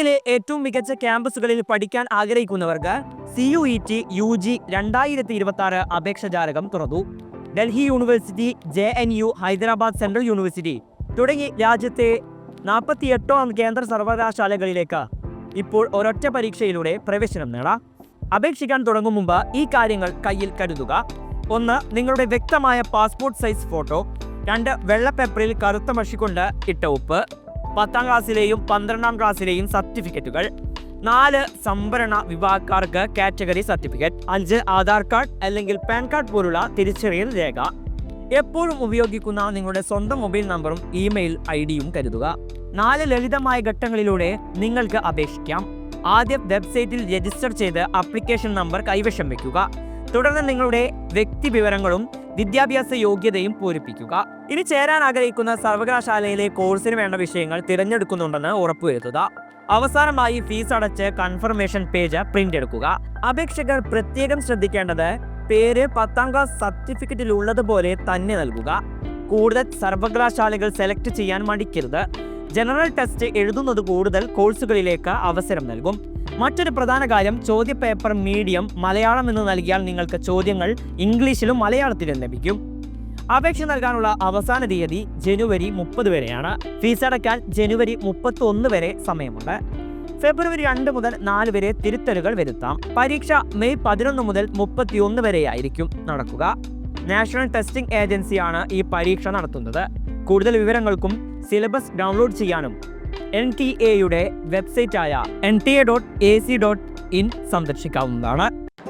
ഇന്ത്യയിലെ ഏറ്റവും മികച്ച ക്യാമ്പസുകളിൽ പഠിക്കാൻ ആഗ്രഹിക്കുന്നവർക്ക് CUET UG 2026 അപേക്ഷ ജാലകം തുറന്നു. Delhi university, JNU, Hyderabad central university തുടങ്ങി രാജ്യത്തെ 48 കേന്ദ്ര സർവകലാശാലകളിലേക്ക് ഇപ്പോൾ ഒരൊറ്റ പരീക്ഷയിലൂടെ പ്രവേശനം നേടാം. അപേക്ഷിക്കാൻ തുടങ്ങും മുമ്പ് ഈ കാര്യങ്ങൾ കയ്യിൽ കരുതുക. 1. നിങ്ങളുടെ വ്യക്തമായ പാസ്പോർട്ട് സൈസ് ഫോട്ടോ. 2. വെള്ള പേപ്പറിൽ കറുത്ത മഷി കൊണ്ട് ഇട്ട ഉപ്പ്. 10ാം ക്ലാസ്സിലെയും 12ാം ക്ലാസ്സിലെയും സർട്ടിഫിക്കറ്റുകൾ. 4. സംവരണ വിഭാഗക്കാർക്ക് കാറ്റഗറി സർട്ടിഫിക്കറ്റ്. 5. ആധാർ കാർഡ് അല്ലെങ്കിൽ പാൻ കാർഡ് പോലുള്ള തിരിച്ചറിയൽ രേഖ. എപ്പോഴും ഉപയോഗിക്കുന്ന നിങ്ങളുടെ സ്വന്തം മൊബൈൽ നമ്പറും ഇമെയിൽ ID-യും കരുതുക. 4 ലളിതമായ ഘട്ടങ്ങളിലൂടെ നിങ്ങൾക്ക് അപേക്ഷിക്കാം. ആദ്യം വെബ്സൈറ്റിൽ രജിസ്റ്റർ ചെയ്ത് ആപ്ലിക്കേഷൻ നമ്പർ കൈവശം വയ്ക്കുക. തുടർന്ന് നിങ്ങളുടെ വ്യക്തിവിവരങ്ങളും വിദ്യാഭ്യാസ യോഗ്യതയും പൂരിപ്പിക്കുക. ഇനി ചേരാൻ ആഗ്രഹിക്കുന്ന സർവകലാശാലയിലെ കോഴ്സിന് വേണ്ട വിഷയങ്ങൾ തിരഞ്ഞെടുക്കുന്നുണ്ടെന്ന് ഉറപ്പുവരുത്തുക. അവസാനമായി ഫീസ് അടച്ച് കൺഫർമേഷൻ പേജ് പ്രിന്റ് എടുക്കുക. അപേക്ഷകർ പ്രത്യേകം ശ്രദ്ധിക്കേണ്ടത് പേര് 10ാം ക്ലാസ് സർട്ടിഫിക്കറ്റിൽ ഉള്ളതുപോലെ തന്നെ നൽകുക. കൂടുതൽ സർവകലാശാലകൾ സെലക്ട് ചെയ്യാൻ മടിക്കരുത്. ജനറൽ ടെസ്റ്റ് എഴുതുന്നത് കൂടുതൽ കോഴ്സുകളിലേക്ക് അവസരം നൽകും. മറ്റൊരു പ്രധാന കാര്യം, ചോദ്യപേപ്പർ മീഡിയം മലയാളം എന്ന് നൽകിയാൽ നിങ്ങൾക്ക് ചോദ്യങ്ങൾ ഇംഗ്ലീഷിലും മലയാളത്തിലും ലഭിക്കും. അപേക്ഷ നൽകാനുള്ള അവസാന തീയതി ജനുവരി 30 വരെയാണ്. ഫീസ് അടയ്ക്കാൻ ജനുവരി 31 വരെ സമയമുണ്ട്. ഫെബ്രുവരി 2 മുതൽ 4 വരെ തിരുത്തലുകൾ വരുത്താം. പരീക്ഷ മെയ് 11 മുതൽ 31 വരെയായിരിക്കും നടക്കുക. നാഷണൽ ടെസ്റ്റിംഗ് ഏജൻസിയാണ് ഈ പരീക്ഷ നടത്തുന്നത്. കൂടുതൽ വിവരങ്ങൾക്കും സിലബസ് ഡൗൺലോഡ് ചെയ്യാനും NTA-യുടെ വെബ്സൈറ്റായ nta.ac.in സന്ദർശിക്കാവുന്നതാണ്.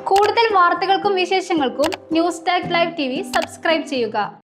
കൂടുതൽ വാർത്തകൾക്കും വിശേഷങ്ങൾക്കും news tag live TV subscribe ചെയ്യുക.